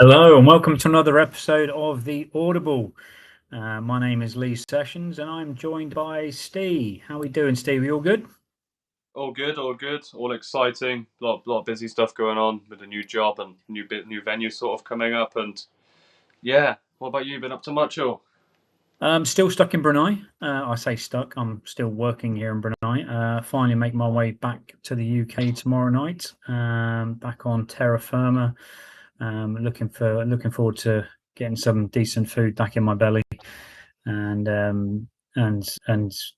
Hello and welcome to another episode of the Audible. My name is Lee Sessions and I'm joined by Steve. How are we doing, Steve? You all good? All good, all exciting. Lot of busy stuff going on with a new job and new venue sort of coming up. And yeah, what about you? Been up to much or? I'm still stuck in Brunei. I say stuck. I'm still working here in Brunei. Finally make my way back to the UK tomorrow night. Back on terra firma. Looking forward to getting some decent food back in my belly, and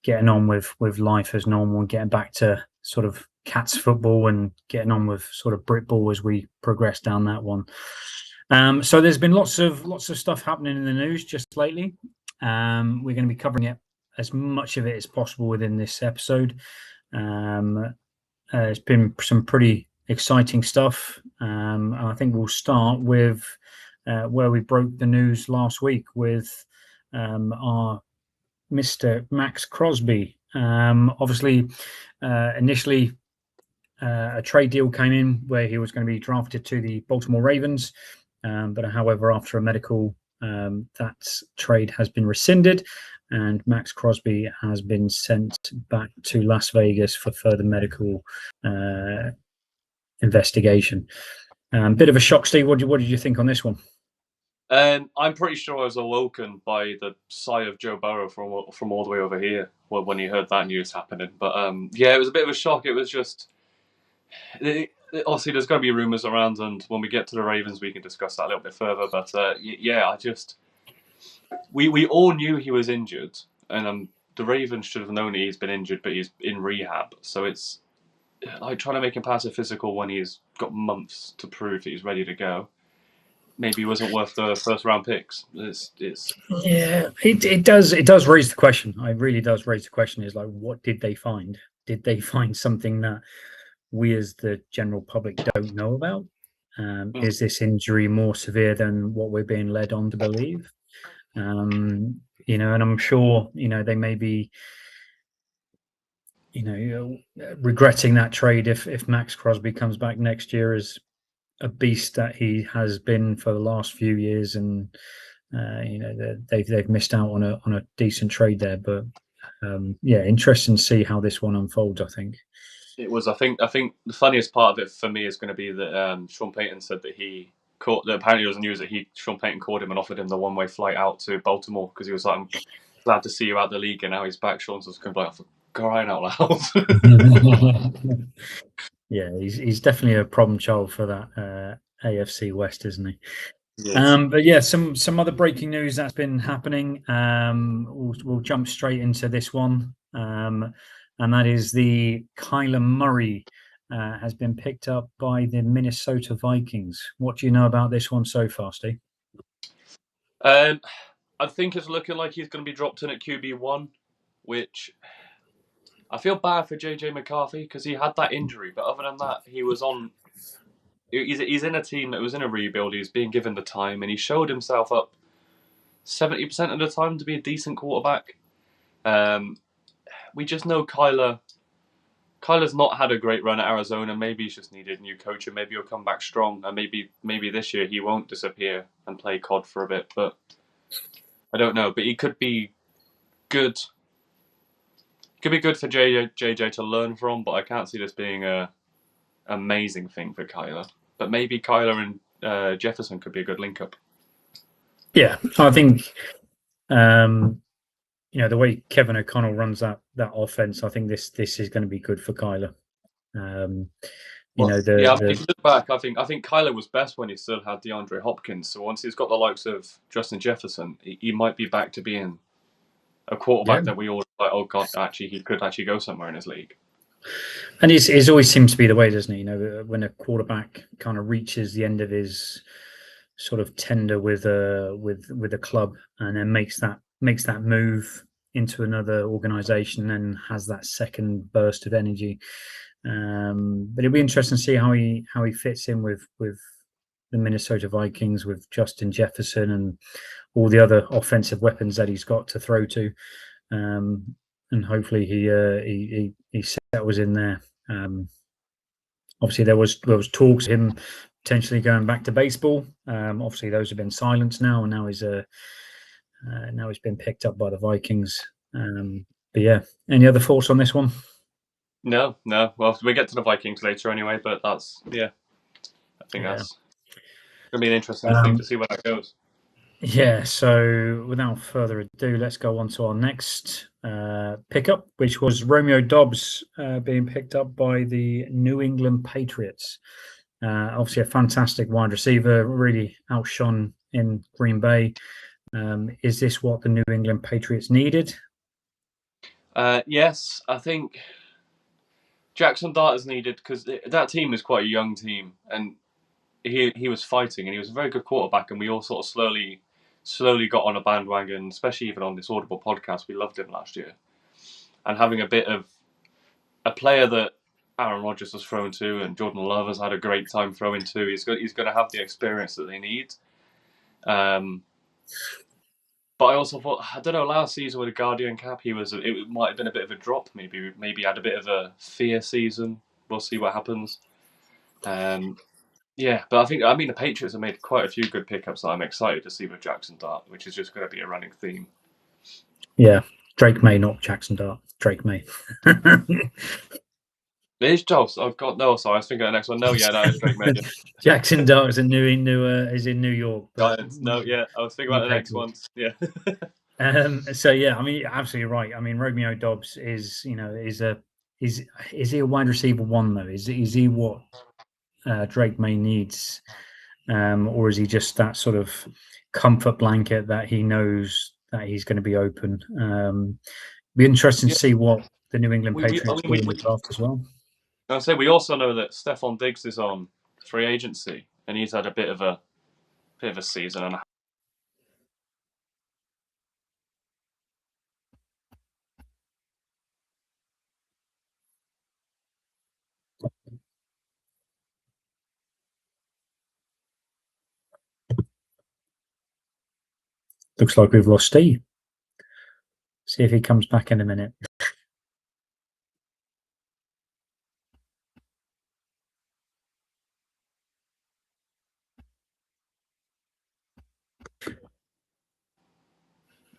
getting on with life as normal and getting back to sort of Cats football and getting on with sort of Brit ball as we progress down that one. So there's been lots of stuff happening in the news just lately. We're going to be covering it, as much of it as possible, within this episode. It's been some pretty exciting stuff. I think we'll start with where we broke the news last week with our Mr. Max Crosby. Obviously, initially, a trade deal came in where he was going to be drafted to the Baltimore Ravens. But however, after a medical, that trade has been rescinded, and Max Crosby has been sent back to Las Vegas for further medical investigation. Bit of a shock, Steve. What did you think on this one? I'm pretty sure I was awoken by the sigh of Joe Burrow from all the way over here when he heard that news happening. But yeah, it was a bit of a shock. It was just obviously there's going to be rumours around, and when we get to the Ravens, we can discuss that a little bit further. But yeah, we all knew he was injured, and the Ravens should have known he's been injured, but he's in rehab. So it's like trying to make him pass a physical when he's got months to prove that he's ready to go. Maybe it wasn't worth the first round picks. Yeah, it does raise the question. It really does raise the question. Is like, what did they find? Did they find something that we as the general public don't know about? Is this injury more severe than what we're being led on to believe? And I'm sure they may be regretting that trade if Max Crosby comes back next year as a beast that he has been for the last few years, and they've missed out on a decent trade there. But yeah, interesting to see how this one unfolds. I think it was. I think the funniest part of it for me is going to be that Sean Payton said that he caught. That apparently it was news that Sean Payton called him and offered him the one-way flight out to Baltimore because he was like, "I'm glad to see you out the league," and now he's back. Sean's just going to be like, "For crying out loud!" Yeah, he's definitely a problem child for that AFC West, isn't he? Yes. But yeah, some other breaking news that's been happening. We'll jump straight into this one, and that is the Kyler Murray has been picked up by the Minnesota Vikings. What do you know about this one so far, Steve? I think it's looking like he's going to be dropped in at QB1, which I feel bad for JJ McCarthy because he had that injury, but other than that, he was on. He's in a team that was in a rebuild. He's being given the time, and he showed himself up 70% of the time to be a decent quarterback. We just know Kyler's not had a great run at Arizona. Maybe he's just needed a new coach, and maybe he'll come back strong. And maybe this year he won't disappear and play COD for a bit. But I don't know. But he could be good. Could be good for JJ to learn from. But I can't see this being a amazing thing for Kyler. But maybe Kyler and Jefferson could be a good link up. Yeah, I think the way Kevin O'Connell runs that offense, I think this is going to be good for Kyler. If you look back, I think Kyler was best when he still had DeAndre Hopkins. So once he's got the likes of Justin Jefferson, he might be back to being a quarterback that we all like. Oh God, actually, he could actually go somewhere in his league. And it always seems to be the way, doesn't it? When a quarterback kind of reaches the end of his sort of tender with a club, and then makes that move into another organization and has that second burst of energy. But it'll be interesting to see how he fits in with the Minnesota Vikings, with Justin Jefferson and all the other offensive weapons that he's got to throw to. And hopefully he settles in there. Obviously there was talks of him potentially going back to baseball. Obviously, those have been silenced now, and now he's been picked up by the Vikings. But yeah, any other thoughts on this one? No. Well, we get to the Vikings later anyway, but that's I think Yeah. that's gonna be an interesting thing to see where that goes. Yeah, so without further ado, let's go on to our next pickup, which was Romeo Dobbs being picked up by the New England Patriots. Obviously, a fantastic wide receiver, really outshone in Green Bay. Is this what the New England Patriots needed? Yes, I think Jackson Dart is needed because that team is quite a young team, and he was fighting, and he was a very good quarterback, and we all sort of slowly got on a bandwagon, especially even on this Audible podcast. We loved him last year, and having a bit of a player that Aaron Rodgers has thrown to, and Jordan Love has had a great time throwing to. He's going to have the experience that they need. But I also thought, I don't know, last season with the Guardian cap, it might have been a bit of a drop. Maybe had a bit of a fear season. We'll see what happens. Yeah, but I mean, the Patriots have made quite a few good pickups that I'm excited to see with Jackson Dart, which is just going to be a running theme. Yeah, Drake May, not Jackson Dart. Drake May. It is Jones. Oh God, no! Sorry, I was thinking of the next one. No, yeah, no, it's Drake May. Jackson Dart is in New York. Giants. No, yeah, I was thinking about the next one. Yeah. So yeah, I mean, absolutely right. I mean, Romeo Dobbs is he a wide receiver one though? Is he what Drake May needs, or is he just that sort of comfort blanket that he knows that he's going to be open? Be interesting to see what the New England Patriots do in the draft as well. I say we also know that Stephon Diggs is on free agency, and he's had a bit of a season and a half. Looks like we've lost Steve. See if he comes back in a minute.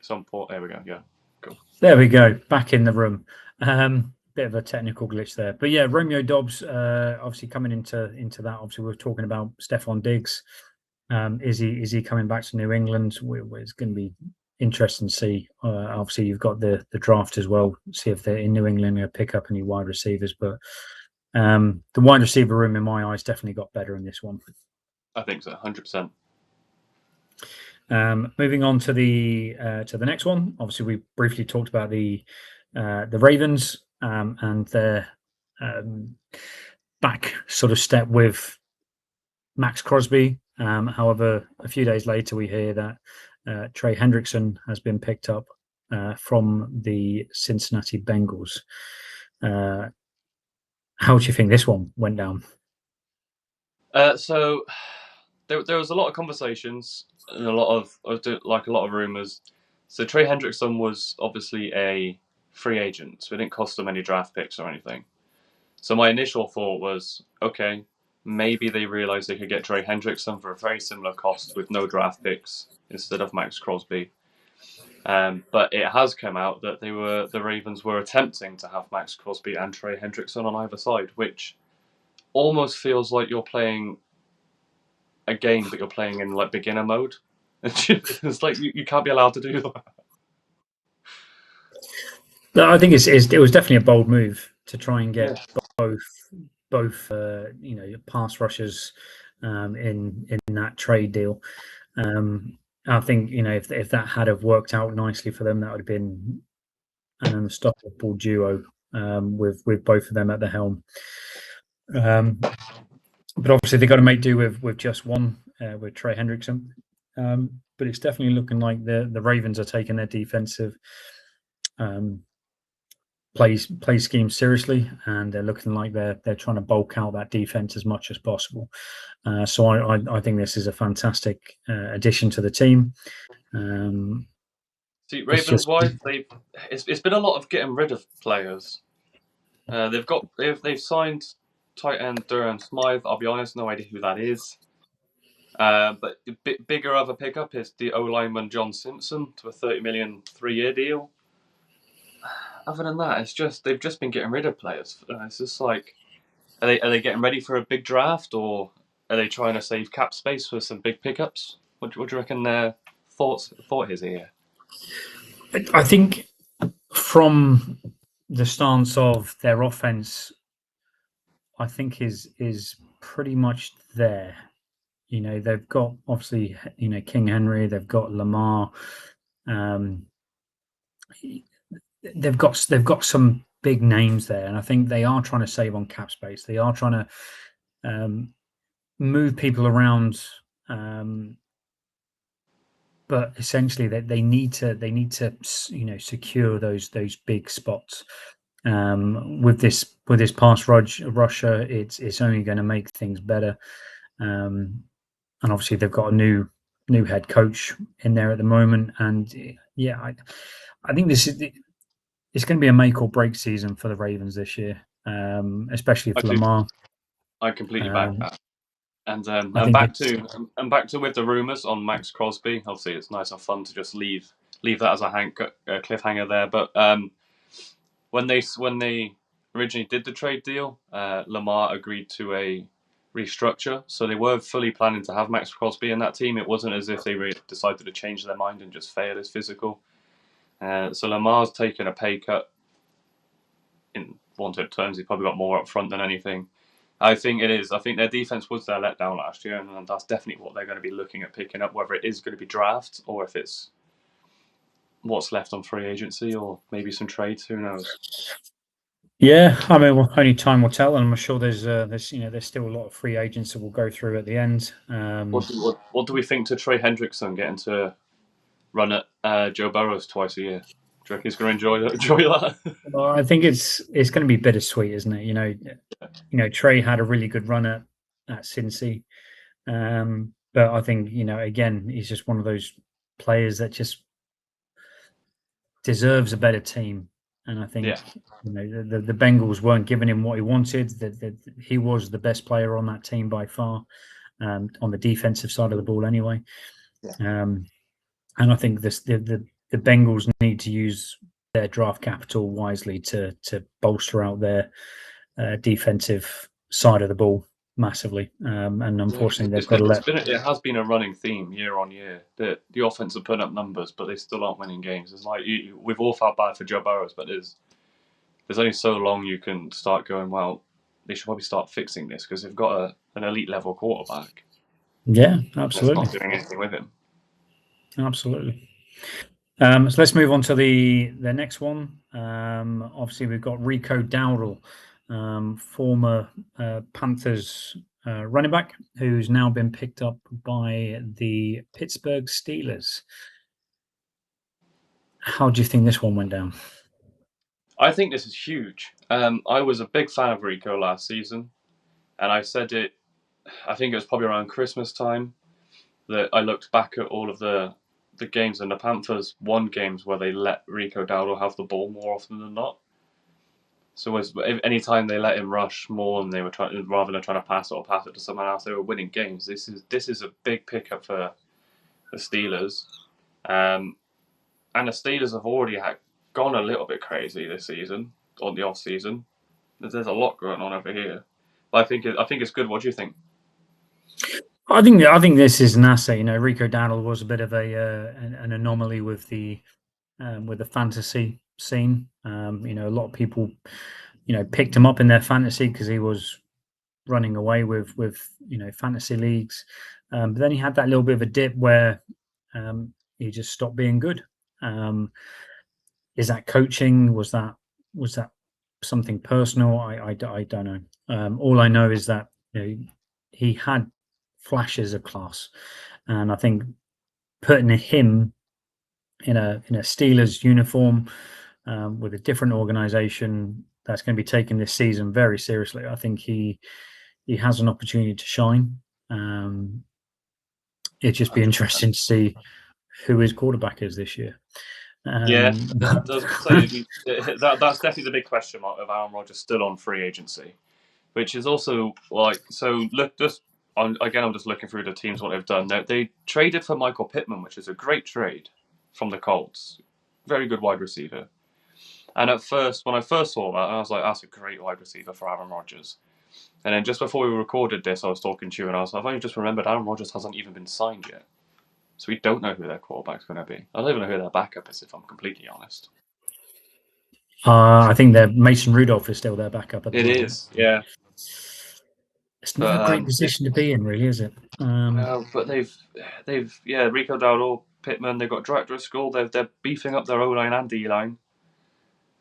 Some port. There we go. Yeah, cool. There we go. Back in the room. Bit of a technical glitch there, but yeah, Romeo Dobbs obviously coming into that. Obviously, we're talking about Stephon Diggs. Is he coming back to New England? It's going to be interesting to see. Obviously, you've got the draft as well. See if they're in New England going to pick up any wide receivers. But the wide receiver room, in my eyes, definitely got better in this one. I think so, 100%. Moving on to the next one. Obviously, we briefly talked about the Ravens and their back sort of step with Max Crosby. However, a few days later, we hear that Trey Hendrickson has been picked up from the Cincinnati Bengals. How do you think this one went down? So there was a lot of conversations and a lot of rumors. So Trey Hendrickson was obviously a free agent, so it didn't cost them any draft picks or anything. So my initial thought was, okay, maybe they realized they could get Trey Hendrickson for a very similar cost with no draft picks instead of Max Crosby. But it has come out that the Ravens were attempting to have Max Crosby and Trey Hendrickson on either side, which almost feels like you're playing a game, but you're playing in like beginner mode. It's like you can't be allowed to do that. No, I think it was definitely a bold move to try and get both pass rushers in that trade deal. I think if that had have worked out nicely for them, that would have been an unstoppable duo with both of them at the helm. But obviously they've got to make do with just one with Trey Hendrickson. But it's definitely looking like the Ravens are taking their defensive play scheme seriously, and they're looking like they're trying to bulk out that defense as much as possible. So I think this is a fantastic addition to the team. See, Ravens wise, it's been a lot of getting rid of players. They've signed tight end Durham Smythe. I'll be honest, no idea who that is. But a bit bigger of a pickup is the O lineman John Simpson to a $30 million 3-year deal. Other than that, it's just they've just been getting rid of players. It's just like, are they getting ready for a big draft, or are they trying to save cap space for some big pickups? What do you reckon their thought is here? I think from the stance of their offense, I think is pretty much there. They've got obviously King Henry, they've got Lamar, they've got some big names there, and I think they are trying to save on cap space. They are trying to move people around, but essentially they need to secure those big spots. With this pass rusher, it's only going to make things better. And obviously they've got a new head coach in there at the moment, and I think it's going to be a make or break season for the Ravens this year, especially for Lamar. I completely back that. And back to with the rumors on Max Crosby. Obviously, it's nice and fun to just leave that as a cliffhanger there. But when they originally did the trade deal, Lamar agreed to a restructure, so they were fully planning to have Max Crosby in that team. It wasn't as if they decided to change their mind and just fail his physical. So Lamar's taken a pay cut. In wanted terms, he probably got more up front than anything. I think it is. I think their defense was their letdown last year, and that's definitely what they're going to be looking at picking up, whether it is going to be draft or if it's what's left on free agency or maybe some trades. Who knows? Yeah, I mean, only time will tell, and I'm sure there's still a lot of free agents that will go through at the end. What do we think to Trey Hendrickson getting to run at Joe Burrows twice a year? Do you reckon he's going to enjoy that? Well, I think it's going to be bittersweet, isn't it? Trey had a really good run at Cincy, but I think again he's just one of those players that just deserves a better team. And I think the Bengals weren't giving him what he wanted. That he was the best player on that team by far, on the defensive side of the ball anyway. Yeah. And I think the Bengals need to use their draft capital wisely to bolster out their defensive side of the ball massively. And unfortunately, they've got to let. It has been a running theme year on year that the offense are putting up numbers, but they still aren't winning games. It's like we've all felt bad for Joe Burrows, but there's only so long you can start going, well, they should probably start fixing this because they've got an elite level quarterback. Yeah, absolutely. That's not doing anything with him. Absolutely. So let's move on to the next one. Obviously, we've got Rico Dowdle, former Panthers running back, who's now been picked up by the Pittsburgh Steelers. How do you think this one went down? I think this is huge. I was a big fan of Rico last season, and I said it. I think it was probably around Christmas time that I looked back at all of the games, and the Panthers won games where they let Rico Dowdle have the ball more often than not. So any time they let him rush more and they were rather than trying to pass it to someone else, they were winning games. This is a big pickup for the Steelers, and the Steelers have already gone a little bit crazy this season on the off season. There's a lot going on over here, but I think it's good. What do you think? I think this is an asset. Rico Dowdle was a bit of an anomaly with the fantasy scene. A lot of people, picked him up in their fantasy because he was running away with fantasy leagues. But then he had that little bit of a dip where he just stopped being good. Is that coaching? Was that something personal? I don't know. All I know is that he had flashes of class, and I think putting him in a Steelers uniform with a different organization that's going to be taking this season very seriously. I think he has an opportunity to shine. It'd just be interesting to see who his quarterback is this year. That's definitely the big question mark of Aaron Rodgers still on free agency. which is also like, so look, I'm just looking through the teams, what they've done. They traded for Michael Pittman, which is a great trade from the Colts. Very good wide receiver. And at first, when I first saw that, I was like, that's a great wide receiver for Aaron Rodgers. And then just before we recorded this, I was talking to you and I was like, I've only just remembered Aaron Rodgers hasn't even been signed yet. So we don't know who their quarterback's going to be. I don't even know who their backup is, if I'm completely honest. I think that Mason Rudolph is still their backup at the moment. It is, yeah. It's not a great position to be in, really, is it? No, but they've Rico Dowdle, Pittman. They've got Director of School. They're beefing up their O line and D line.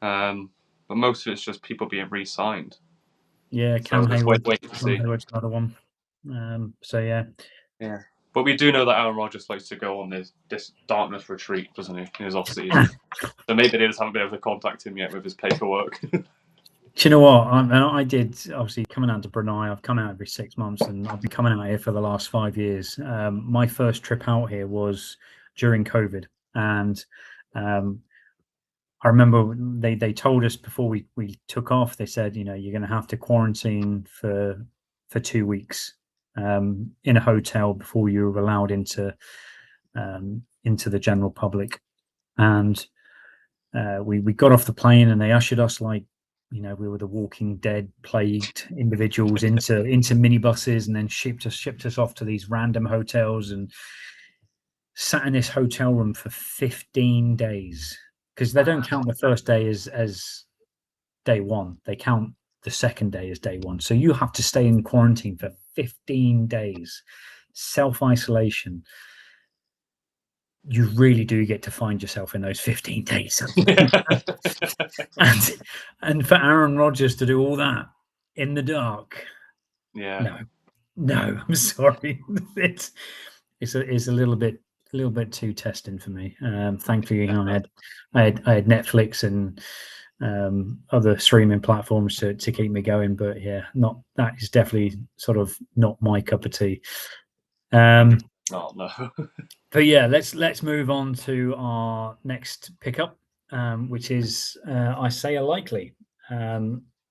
But most of it's just people being re-signed. Yeah, Cam Hayward. Hayward's another one. Yeah. But we do know that Aaron Rodgers likes to go on this darkness retreat, doesn't he, in his off-season? So maybe they just haven't been able to contact him yet with his paperwork. Do you know what? I did, obviously, coming out to Brunei. I've come out every 6 months, and I've been coming out here for the last 5 years. My first trip out here was during COVID, and I remember they told us before we took off. They said, you're going to have to quarantine for 2 weeks in a hotel before you were allowed into the general public. And we got off the plane, and they ushered us like, we were the Walking Dead plagued individuals into minibuses, and then shipped us off to these random hotels, and sat in this hotel room for 15 days, because they don't count the first day as day one. They count the second day as day one. So you have to stay in quarantine for 15 days, self-isolation. You really do get to find yourself in those 15 days. and for Aaron Rodgers to do all that in the dark, no, I'm sorry. It's a little bit too testing for me. Thankfully, I had Netflix and other streaming platforms to keep me going. But yeah, that is definitely sort of not my cup of tea. Oh no. But yeah, let's move on to our next pickup, which is Isaiah Likely,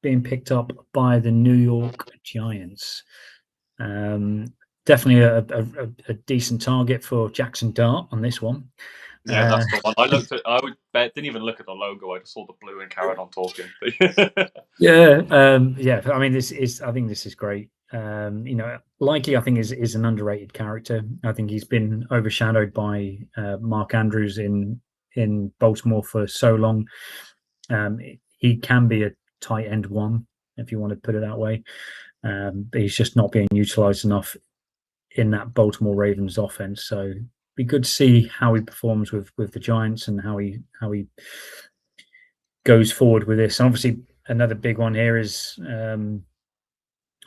being picked up by the New York Giants. Definitely a decent target for Jackson Dart on this one. Yeah, that's the one. Didn't even look at the logo. I just saw the blue and carried on talking. Yeah. I mean, I think this is great. Likely, I think is an underrated character. I think he's been overshadowed by Mark Andrews in Baltimore for so long. He can be a tight end one, if you want to put it that way, but he's just not being utilized enough in that Baltimore Ravens offense. So it'd be good to see how he performs with the Giants and how he goes forward with this. And obviously, another big one here is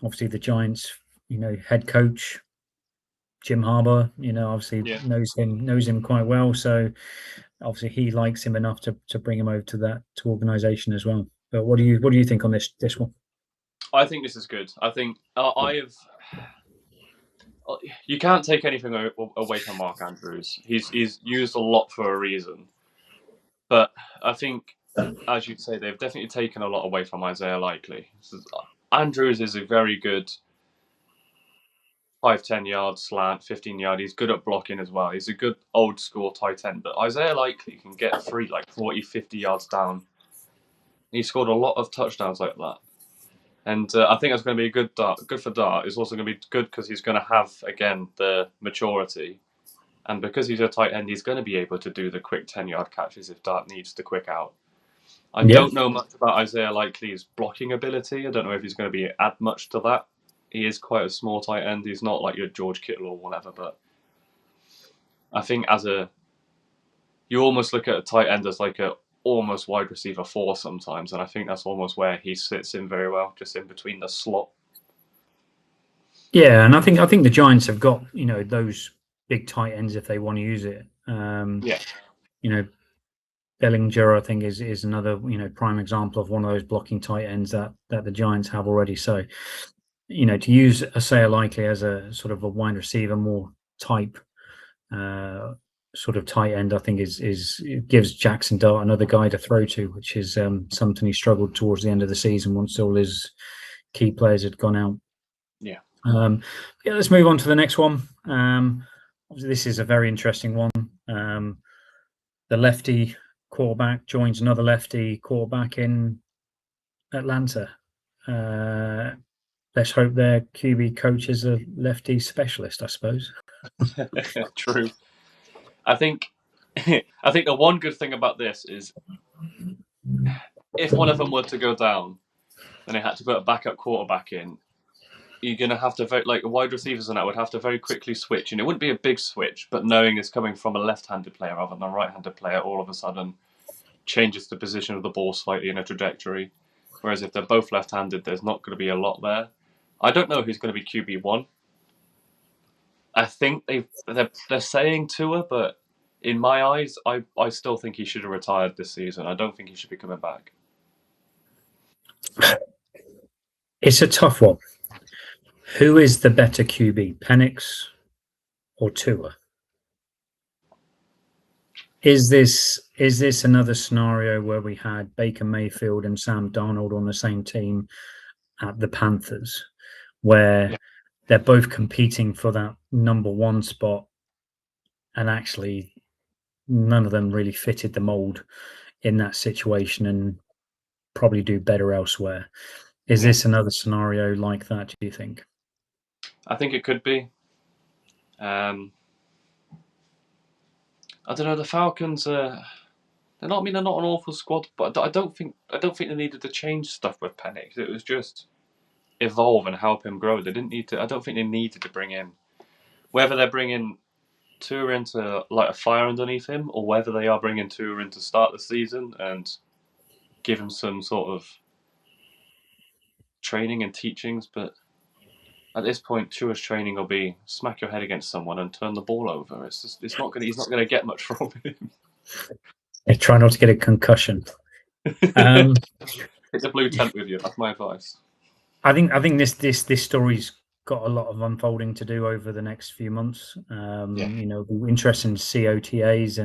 obviously the Giants, head coach Jim Harbaugh. Obviously knows him quite well. So obviously he likes him enough to bring him over to organization as well. But what do you think on this one? I think this is good. I think you can't take anything away from Mark Andrews. He's used a lot for a reason. But I think, as you'd say, they've definitely taken a lot away from Isaiah Likely. Andrews is a very good 5-10 yard slant, 15 yard. He's good at blocking as well. He's a good old school tight end. But Isaiah Likely can get free like 40, 50 yards down. He scored a lot of touchdowns like that. And I think that's going to be good for Dart. It's also going to be good because he's going to have, again, the maturity. And because he's a tight end, he's going to be able to do the quick 10-yard catches if Dart needs the quick out. I don't know much about Isaiah Likely's blocking ability. I don't know if he's going to add much to that. He is quite a small tight end. He's not like your George Kittle or whatever. But I think you almost look at a tight end as like a almost wide receiver 4 sometimes, and I think that's almost where he sits in very well, just in between the slot. Yeah, and I think the Giants have got those big tight ends if they want to use it. Bellinger, I think, is another prime example of one of those blocking tight ends that the Giants have already. So to use Isaiah Likely as a sort of a wide receiver, more type sort of tight end, I think it gives Jackson Dart another guy to throw to, which is something he struggled towards the end of the season once all his key players had gone out. Yeah. Yeah, let's move on to the next one. Obviously, this is a very interesting one. The lefty quarterback joins another lefty quarterback in Atlanta. Let's hope their QB coach is a lefty specialist, I suppose. True. I think the one good thing about this is if one of them were to go down and they had to put a backup quarterback in, you're going to have to vote, like wide receivers and that would have to very quickly switch. And it wouldn't be a big switch, but knowing it's coming from a left-handed player rather than a right-handed player all of a sudden changes the position of the ball slightly in a trajectory. Whereas if they're both left-handed, there's not going to be a lot there. I don't know who's going to be QB1. I think they're saying Tua, but in my eyes, I still think he should have retired this season. I don't think he should be coming back. It's a tough one. Who is the better QB, Penix or Tua? Is this another scenario where we had Baker Mayfield and Sam Darnold on the same team at the Panthers, where they're both competing for that number one spot, and actually none of them really fitted the mold in that situation and probably do better elsewhere? Is this another scenario like that, do you think? I think it could be. I don't know. The Falcons they're not. I mean, they're not an awful squad, but I don't think they needed to change stuff with Penix. It was just evolve and help him grow. They didn't need to. I don't think they needed to bring in whether they're bringing Tua in to light a fire underneath him, or whether they are bringing Tua in to start the season and give him some sort of training and teachings. But at this point, Tua's training will be smack your head against someone and turn the ball over. He's not going to get much from him. They try not to get a concussion. Hit the blue tent with you. That's my advice. I think this story's got a lot of unfolding to do over the next few months. You know, it'll be interesting to see OTAs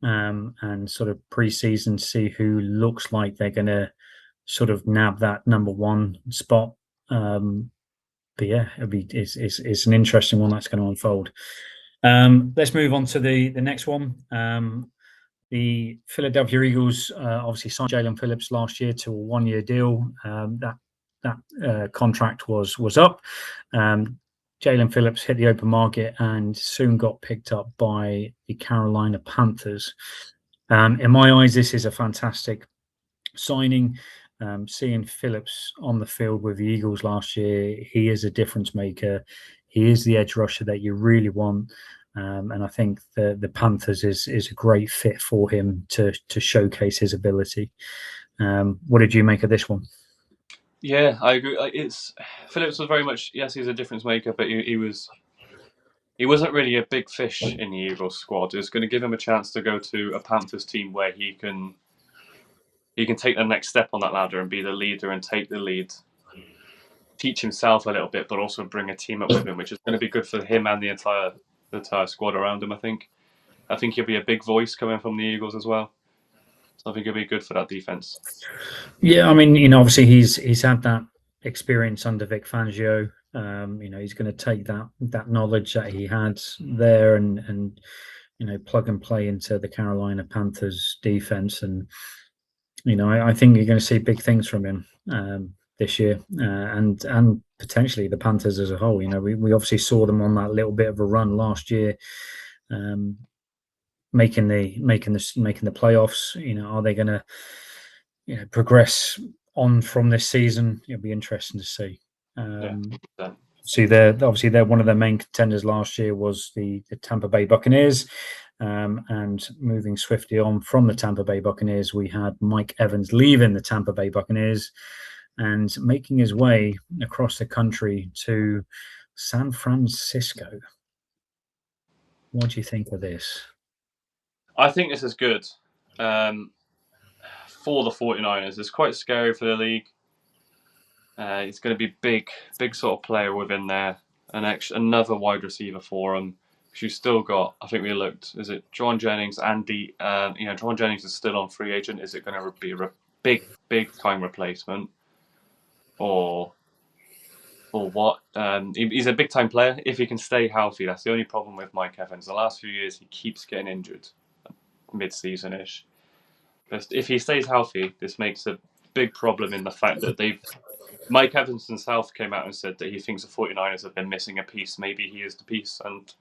and sort of preseason, see who looks like they're going to sort of nab that number one spot. But yeah, it's an interesting one that's going to unfold. Let's move on to the next one. The Philadelphia Eagles obviously signed Jalen Phillips last year to a 1-year deal. That contract was up. Jalen Phillips hit the open market and soon got picked up by the Carolina Panthers. In my eyes, this is a fantastic signing. Seeing Phillips on the field with the Eagles last year, he is a difference maker. He is the edge rusher that you really want. And I think the Panthers is a great fit for him to showcase his ability. What did you make of this one? Yeah, I agree. Phillips was very much, yes, he's a difference maker, but he wasn't really a big fish in the Eagles squad. It's going to give him a chance to go to a Panthers team where he can take the next step on that ladder and be the leader and take the lead, teach himself a little bit, but also bring a team up with him, which is going to be good for him and the entire squad around him. I think he'll be a big voice coming from the Eagles as well. So I think he'll be good for that defense. Yeah, I mean, you know, obviously he's had that experience under Vic Fangio. You know, he's going to take that knowledge that he had there and you know, plug and play into the Carolina Panthers defense. And you know, I think you're going to see big things from him this year, and potentially the Panthers as a whole. You know, we obviously saw them on that little bit of a run last year, making the playoffs. You know, are they going to progress on from this season? It'll be interesting to see. See, they're one of their main contenders last year was the Tampa Bay Buccaneers. And moving swiftly on from the Tampa Bay Buccaneers, we had Mike Evans leaving the Tampa Bay Buccaneers and making his way across the country to San Francisco. What do you think of this? I think this is good for the 49ers. It's quite scary for the league. He's going to be big sort of player within there. Another wide receiver for him. You've still got, I think we looked, is it John Jennings, Andy? John Jennings is still on free agent. Is it going to be a big time replacement? or what. He's a big time player if he can stay healthy. That's the only problem with Mike Evans. The last few years he keeps getting injured mid-season ish. But if he stays healthy, this makes a big problem in the fact that Mike Evans himself came out and said that he thinks the 49ers have been missing a piece. Maybe he is the piece, and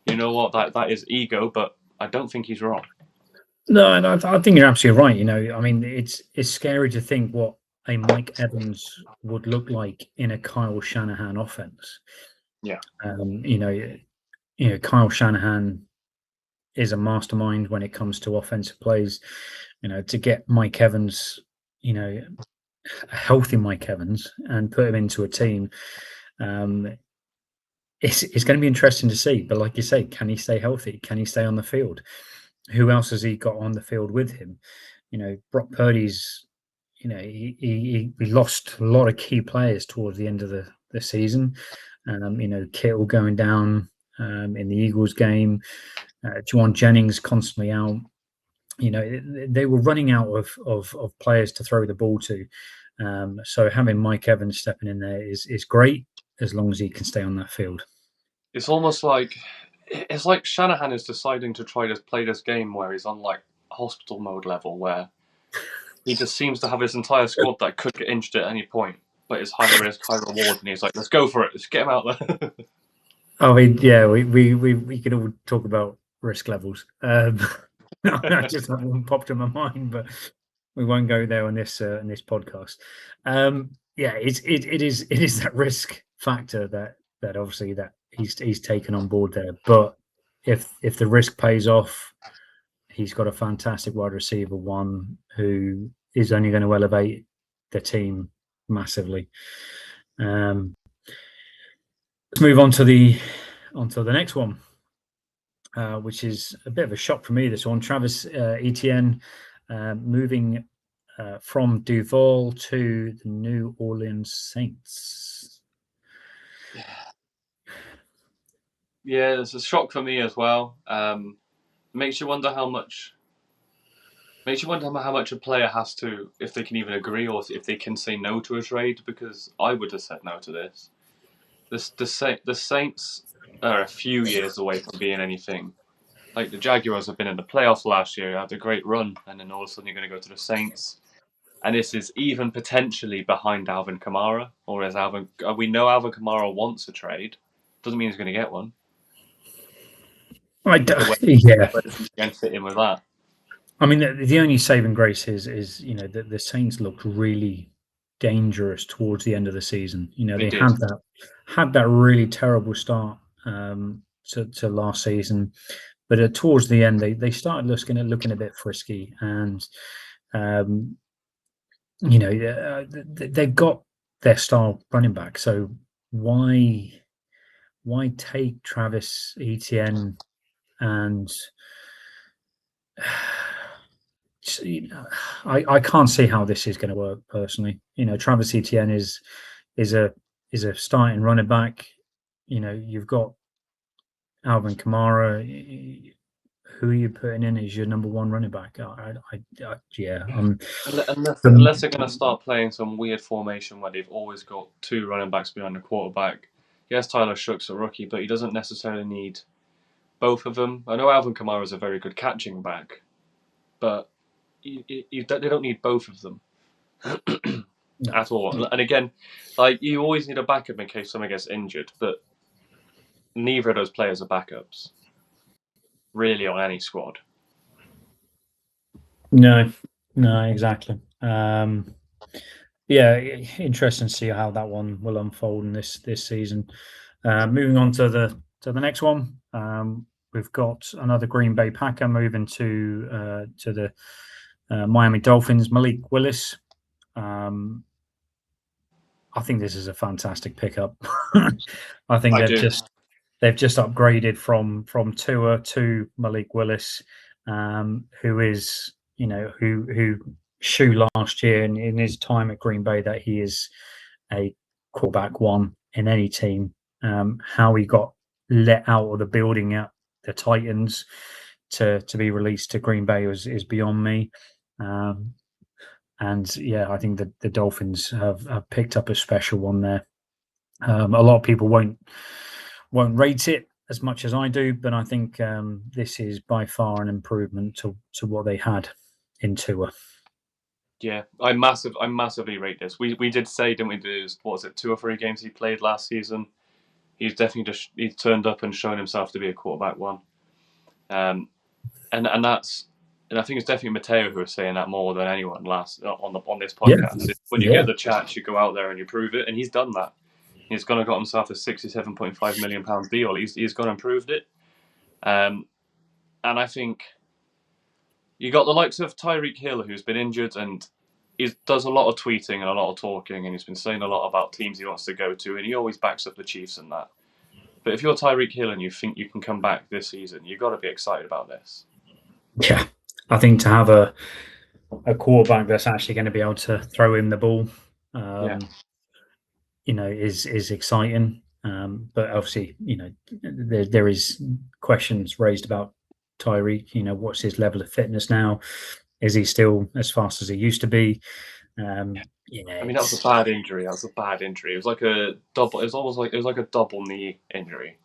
you know what? That is ego, but I don't think he's wrong. No, and I think you're absolutely right. I mean, it's scary to think what a Mike Evans would look like in a Kyle Shanahan offense. Yeah. Kyle Shanahan is a mastermind when it comes to offensive plays. To get Mike Evans, a healthy Mike Evans, and put him into a team, it's going to be interesting to see. But like you say, can he stay healthy? Can he stay on the field? Who else has he got on the field with him? Brock Purdy's, he lost a lot of key players towards the end of the season. Kittle going down in the Eagles game. Juwan Jennings constantly out. They were running out of players to throw the ball to. So having Mike Evans stepping in there is great as long as he can stay on that field. It's almost like Shanahan is deciding to try to play this game where he's on like hospital mode level, where he just seems to have his entire squad that could get injured at any point, but it's high risk, high reward, and he's like, "Let's go for it. Let's get him out there." I mean, yeah, we could all talk about risk levels. Just that one popped in my mind, but we won't go there on this podcast. It is that risk factor that obviously that he's taken on board there. But if the risk pays off, he's got a fantastic wide receiver one who is only going to elevate the team massively. Let's move on to the next one, which is a bit of a shock for me. This one, Travis Etienne, moving from Duval to the New Orleans Saints. Yeah, it's a shock for me as well. Makes you wonder how much a player has to, if they can even agree, or if they can say no to a trade. Because I would have said no to this. The Saints are a few years away from being anything. Like the Jaguars have been in the playoffs last year, had a great run, and then all of a sudden you're going to go to the Saints, and this is even potentially behind Alvin Kamara. Or as we know Alvin Kamara wants a trade, doesn't mean he's going to get one. Yeah, going to fit in with that. I mean, the only saving grace is that the Saints looked really dangerous towards the end of the season. They had that really terrible start to last season, but towards the end they started looking a bit frisky, and they've got their star running back. So why take Travis Etienne and I can't see how this is going to work personally. Travis Etienne is a starting running back. You've got Alvin Kamara. Who are you putting in as your number one running back? Unless they're going to start playing some weird formation where they've always got two running backs behind the quarterback. Yes, Tyler Shoug's a rookie, but he doesn't necessarily need both of them. I know Alvin Kamara is a very good catching back, but they don't need both of them at all. And again, like you always need a backup in case someone gets injured, but neither of those players are backups, really, on any squad. No, exactly. Interesting to see how that one will unfold in this season. Moving on to the next one, we've got another Green Bay Packer moving to the Miami Dolphins. Malik Willis. I think this is a fantastic pickup. I think they've just upgraded from Tua to Malik Willis, who is who showed last year in his time at Green Bay that he is a quarterback one in any team. How he got let out of the building at the Titans to be released to Green Bay is beyond me. And yeah, I think the Dolphins have picked up a special one there. A lot of people won't rate it as much as I do, but I think this is by far an improvement to what they had in Tua. Yeah, I massively rate this. We did say, didn't we? What was it, 2 or 3 games he played last season? He's definitely he's turned up and shown himself to be a quarterback one. And I think it's definitely Matteo who was saying that more than anyone on this Yeah, podcast. When you get the chance, you go out there and you prove it, and he's done that. He's gone and got himself a £67.5 million deal. He's gone and proved it. And I think you got the likes of Tyreek Hill, who's been injured and he does a lot of tweeting and a lot of talking, and he's been saying a lot about teams he wants to go to, and he always backs up the Chiefs and that. But if you're Tyreek Hill and you think you can come back this season, you've got to be excited about this. Yeah, I think to have a quarterback that's actually going to be able to throw him the ball, is exciting. But obviously, there is questions raised about Tyreek. What's his level of fitness now? Is he still as fast as he used to be? I mean, that was a bad injury. It was like a double. It was like a double knee injury.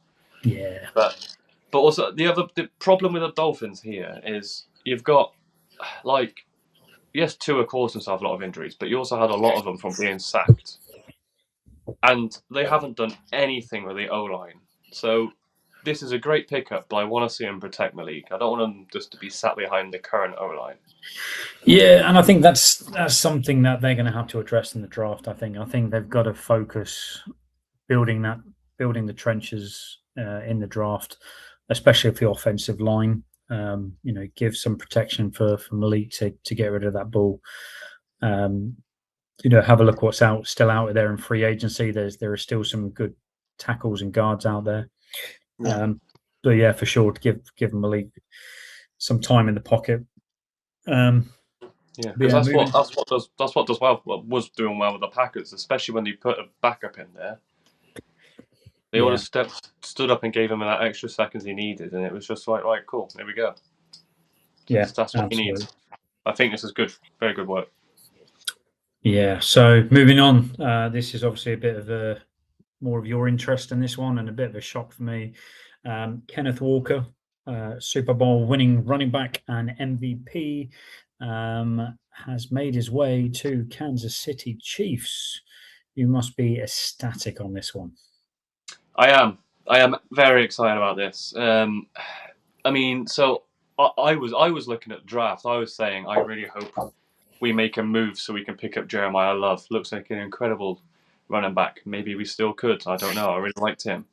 Yeah. But also the problem with the Dolphins here is you've got yes, Tua caused himself a lot of injuries, but you also had a lot of them from being sacked, and they haven't done anything with the O-line. So this is a great pickup, but I want to see him protect Malik. I don't want him just to be sat behind the current O-line. Yeah, and I think that's something that they're going to have to address in the draft. I think they've got to focus building the trenches in the draft, especially for the offensive line. Give some protection for Malik to get rid of that ball. Have a look what's still out there in free agency. There are still some good tackles and guards out there. Yeah. But yeah, for sure, to give Malik some time in the pocket. Yeah, because that's what was doing well with the Packers, especially when they put a backup in there. They all just stood up and gave him that extra seconds he needed, and it was just like, right, cool, there we go. Yeah, that's what he needs. I think this is good, very good work. Yeah. So moving on, this is obviously a bit of more of your interest in this one, and a bit of a shock for me. Kenneth Walker, Super Bowl winning running back and MVP, has made his way to Kansas City Chiefs. You must be ecstatic on this one. I am very excited about this. I mean, so I was looking at the draft. I was saying I really hope we make a move so we can pick up Jeremiah Love. Looks like an incredible running back. Maybe we still could. I don't know. I really liked him.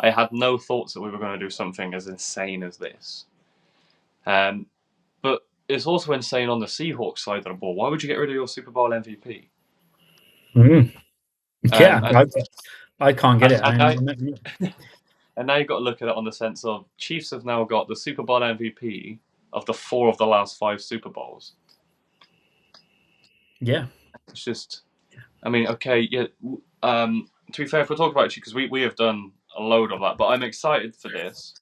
I had no thoughts that we were going to do something as insane as this. But it's also insane on the Seahawks side of the ball. Why would you get rid of your Super Bowl MVP? Yeah, I can't get it. And now you've got to look at it on the sense of Chiefs have now got the Super Bowl MVP of the 4 of the last 5 Super Bowls. Yeah. It's just, I mean, okay, yeah. To be fair, if we're talking about it, because we have done a load of that, but I'm excited for this.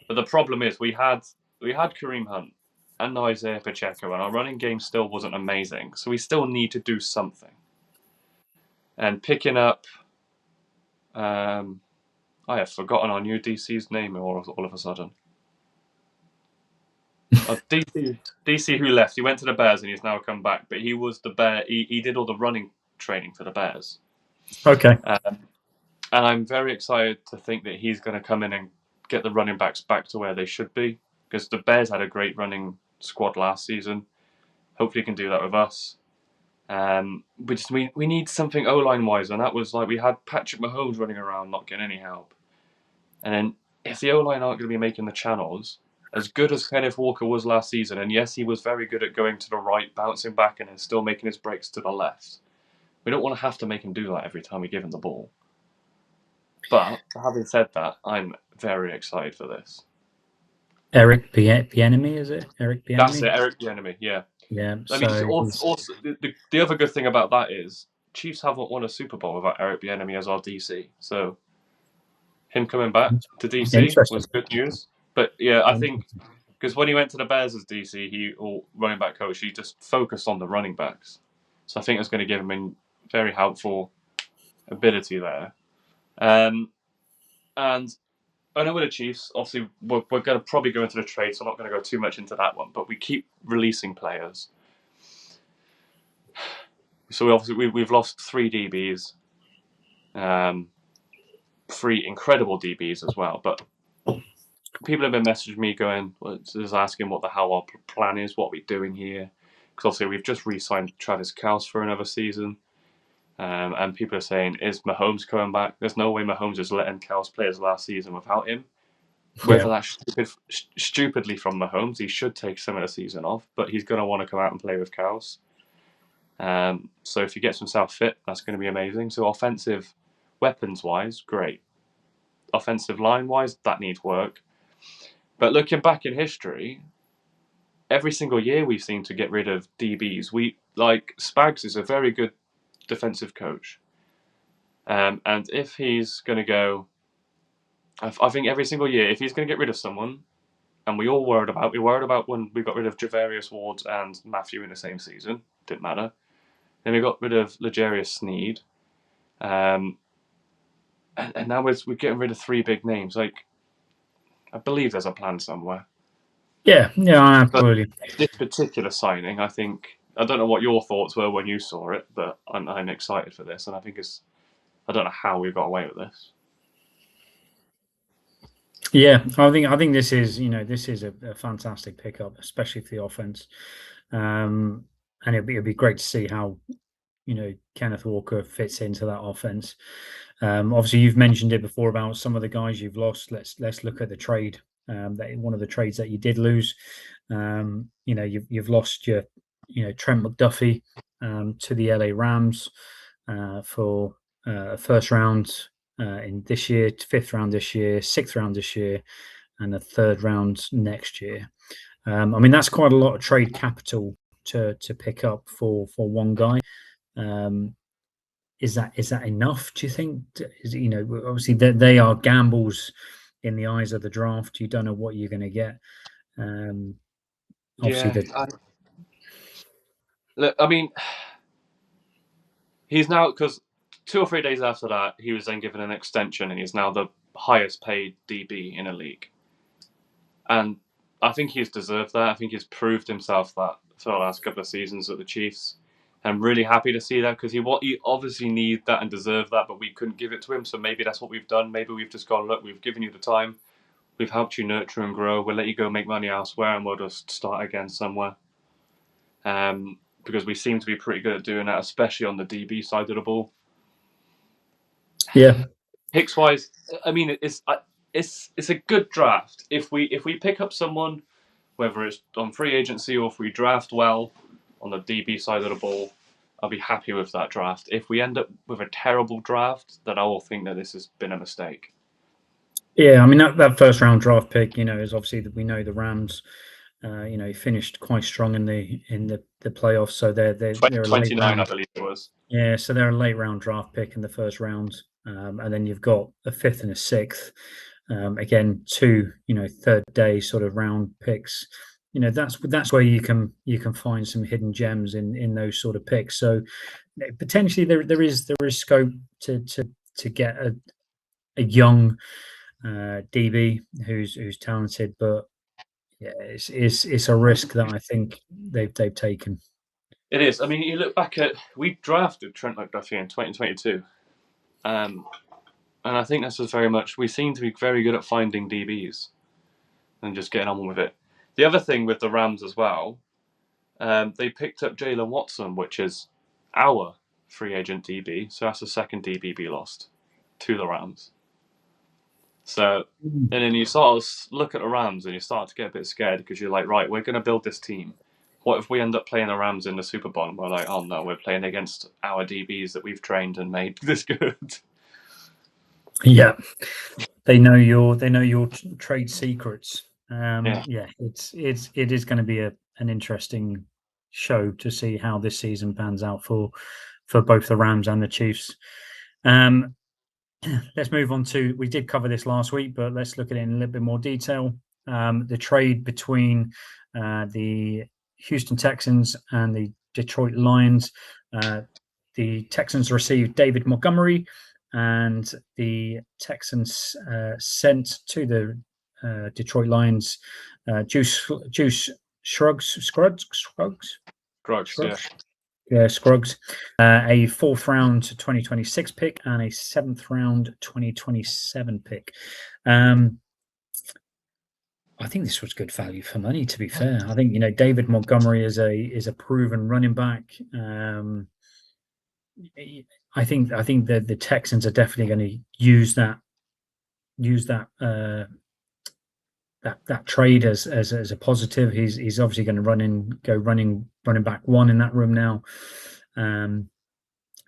But the problem is we had Kareem Hunt and Isaiah Pacheco, and our running game still wasn't amazing. So we still need to do something. And picking up, I have forgotten our new DC's name all of a sudden. DC who left. He went to the Bears and he's now come back. But he was the Bear. He did all the running training for the Bears. Okay. And I'm very excited to think that he's going to come in and get the running backs back to where they should be. Because the Bears had a great running squad last season. Hopefully he can do that with us. We need something O-line wise, and that was like we had Patrick Mahomes running around not getting any help. And then if the O-line aren't going to be making the channels, as good as Kenneth Walker was last season, and yes, he was very good at going to the right, bouncing back, and then still making his breaks to the left. We don't want to have to make him do that every time we give him the ball. But having said that, I'm very excited for this. Eric Bieniemy, is it? Eric Bieniemy? That's it, Eric Bieniemy, yeah. Yeah. I mean, also the other good thing about that is Chiefs haven't won a Super Bowl without Eric Bieniemy as our DC. So him coming back to DC was good news. But yeah, I think because when he went to the Bears as DC, running back coach, he just focused on the running backs. So I think it's going to give him a very helpful ability there. And I know with the Chiefs, obviously, we're going to probably go into the trade, so I'm not going to go too much into that one. But we keep releasing players. So we've lost 3 DBs, 3 incredible DBs as well. But people have been messaging me going, just asking what the hell our plan is, what we're doing here. Because obviously we've just re-signed Travis Kelce for another season. And people are saying, is Mahomes coming back? There's no way Mahomes is letting Kelce play his last season without him. Whether that's stupidly from Mahomes, he should take some of the season off, but he's going to want to come out and play with Kelce. So if he gets himself fit, that's going to be amazing. So offensive weapons-wise, great. Offensive line-wise, that needs work. But looking back in history, every single year we seem to get rid of DBs. Spags is a very good defensive coach. And if he's going to go, I think every single year, if he's going to get rid of someone, and we worried about when we got rid of Javarius Ward and Matthew in the same season, didn't matter. Then we got rid of L'Jarius Sneed. And now we're getting rid of 3 big names. I believe there's a plan somewhere. Yeah, absolutely. But this particular signing, I don't know what your thoughts were when you saw it, but I'm excited for this, and I don't know how we got away with this. Yeah, I think this is a fantastic pickup, especially for the offense, and it'd be great to see how Kenneth Walker fits into that offense. Obviously, you've mentioned it before about some of the guys you've lost. Let's look at the trade. One of the trades that you did lose. You've lost your Trent McDuffie to the LA Rams for a first round in this year, 5th round this year, 6th round this year, and a 3rd round next year. That's quite a lot of trade capital to pick up for one guy. Is that enough? Do you think? Obviously they are gambles in the eyes of the draft. You don't know what you're going to get. He's now, because 2 or 3 days after that, he was then given an extension, and he's now the highest paid DB in a league. And I think he's deserved that. I think he's proved himself that for the last couple of seasons at the Chiefs. I'm really happy to see that, because he obviously needed that and deserved that, but we couldn't give it to him. So maybe that's what we've done. Maybe we've just gone, look, we've given you the time. We've helped you nurture and grow. We'll let you go make money elsewhere, and we'll just start again somewhere. Because we seem to be pretty good at doing that, especially on the DB side of the ball. Yeah. Picks-wise, it's a good draft. If we pick up someone, whether it's on free agency or if we draft well on the DB side of the ball, I'll be happy with that draft. If we end up with a terrible draft, then I will think that this has been a mistake. Yeah, that 1st round draft pick, is obviously that we know the Rams, finished quite strong in the playoffs, so they're 29, I believe it was. Yeah, so they're a late round draft pick in the 1st round, and then you've got a 5th and a 6th. Again, 2 3rd day sort of round picks. That's where you can find some hidden gems in those sort of picks. So potentially there is scope to get a young DB who's talented, but yeah, it's a risk that I think they've taken. It is. You look back at, we drafted Trent McDuffie in 2022, and I think this is very much, we seem to be very good at finding DBs and just getting on with it. The other thing with the Rams as well, they picked up Jalen Watson, which is our free agent DB, so that's the 2nd DB we lost to the Rams. So, and then you sort of look at the Rams and you start to get a bit scared, because you're like, right, we're going to build this team. What if we end up playing the Rams in the Super Bowl and we're like, oh no, we're playing against our DBs that we've trained and made this good? Yeah, they know your trade secrets. It is going to be an interesting show to see how this season pans out for both the Rams and the Chiefs. Let's move on to, we did cover this last week, but let's look at it in a little bit more detail. The trade between the Houston Texans and the Detroit Lions. The Texans received David Montgomery, and the Texans sent to the Detroit Lions Juice Scruggs. Yeah, Scruggs, a 4th round 2026 pick and a 7th round 2027 pick. I think this was good value for money, to be fair. I think, David Montgomery is a proven running back. I think that the Texans are definitely going to use that that trade as a positive. He's obviously going to go running back one in that room now. Do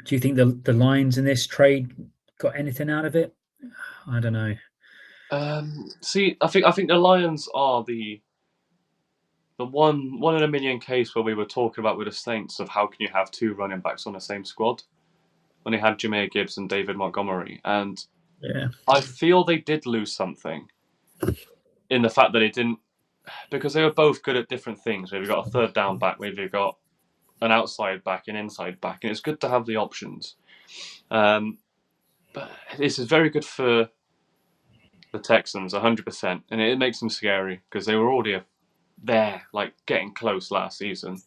you think the Lions in this trade got anything out of it? I don't know. See, I think the Lions are the one in a million case where we were talking about with the Saints of how can you have 2 running backs on the same squad when they had Jahmyr Gibbs and David Montgomery, and yeah, I feel they did lose something in the fact that it didn't, because they were both good at different things. Maybe got a 3rd down back, maybe got an outside back, an inside back, and it's good to have the options. But this is very good for the Texans, 100%, and it makes them scary because they were already there, like getting close last season.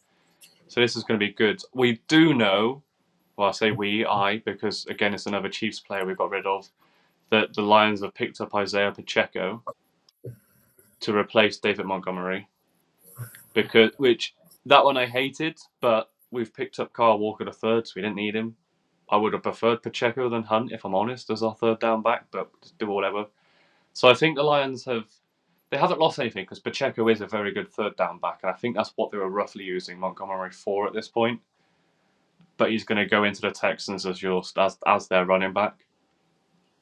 So this is going to be good. We do know, well, I say I, because again, it's another Chiefs player we got rid of, that the Lions have picked up Isaiah Pacheco to replace David Montgomery, which that one I hated, but we've picked up Kyle Walker III, so we didn't need him. I would have preferred Pacheco than Hunt, if I'm honest, as our 3rd down back, but just do whatever. So I think the Lions haven't lost anything because Pacheco is a very good 3rd down back, and I think that's what they were roughly using Montgomery for at this point. But he's going to go into the Texans as their running back.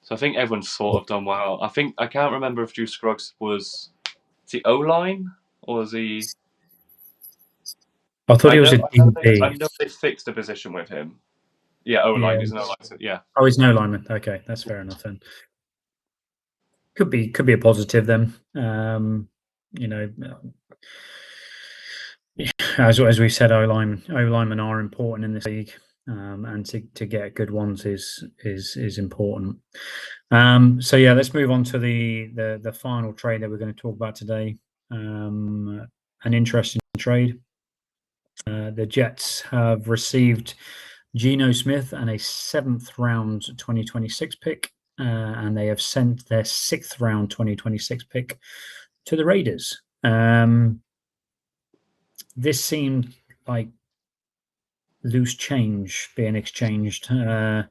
So I think everyone's sort of done well. I can't remember if Juice Scruggs was he O-line or was he? I thought he was a DB. I know they fixed a position with him. Yeah, O-line. He's an O-line. Yeah. Oh, he's no lineman. Okay, that's fair enough then. Could be a positive then. As we said, O-linemen are important in this league, and to get good ones is important. So yeah, let's move on to the final trade that we're going to talk about today. An interesting trade. The Jets have received Geno Smith and a 7th round 2026 pick, and they have sent their 6th round 2026 pick to the Raiders. This seemed like loose change being exchanged on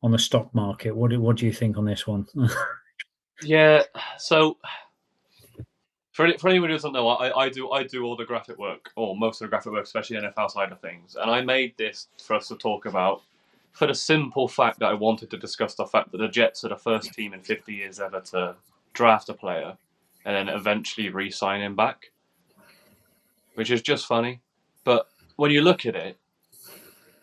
the stock market. What do you think on this one? Yeah. So for anyone who doesn't know, I do all the graphic work, or most of the graphic work, especially the NFL side of things. And I made this for us to talk about for the simple fact that I wanted to discuss the fact that the Jets are the first team in 50 years ever to draft a player and then eventually re-sign him back, which is just funny. But when you look at it,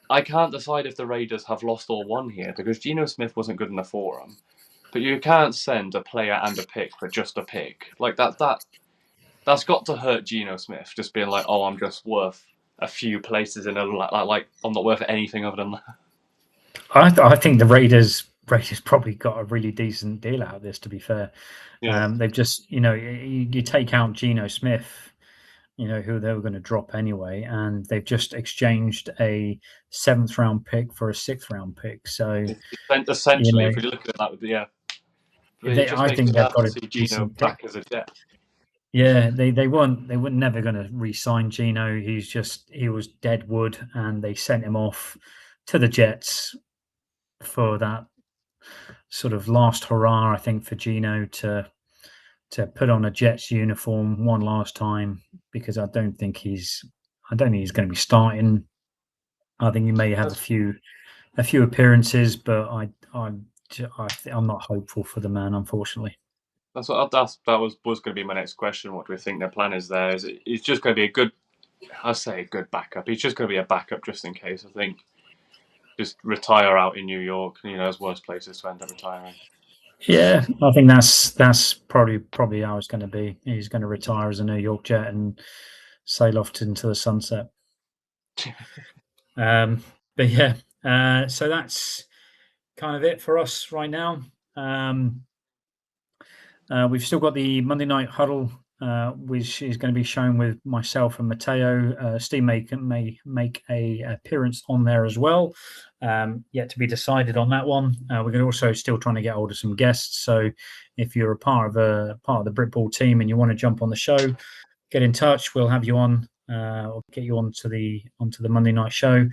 I can't decide if the Raiders have lost or won here because Geno Smith wasn't good enough for them. But you can't send a player and a pick for just a pick. Like that's got to hurt Geno Smith, just being like, oh, I'm just worth a few places in a like I'm not worth anything other than that. I think the Raiders probably got a really decent deal out of this, to be fair. Yeah. They've just, you take out Geno Smith, who they were going to drop anyway, and they've just exchanged a 7th round pick for a 6th round pick. So essentially, if you look at that, yeah. I think they've got a see Geno back as a Jet. Yeah, they were never going to re-sign Geno. He was dead wood, and they sent him off to the Jets for that sort of last hurrah, I think, for Geno to put on a Jets uniform one last time, because I don't think he's going to be starting. I think he may have a few appearances, but I'm not hopeful for the man, unfortunately. That was going to be my next question. What do we think their plan is there? It's just going to be a good backup. He's just going to be a backup just in case. I think just retire out in New York. There's worse places to end up retiring. Yeah, I think that's probably how it's going to be. He's going to retire as a New York Jet and sail off into the sunset. But yeah, so that's kind of it for us right now. We've still got the Monday night huddle, which is going to be shown with myself and Matteo. Steve may make a appearance on there as well. Yet to be decided on that one. We're going to also still trying to get hold of some guests. So if you're a part of the Britball team and you want to jump on the show, get in touch. We'll have you on. Or get you onto the Monday night show.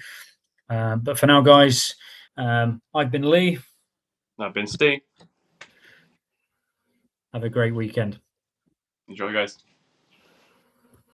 But for now, guys, I've been Lee. I've been Steve. Have a great weekend. Enjoy, guys.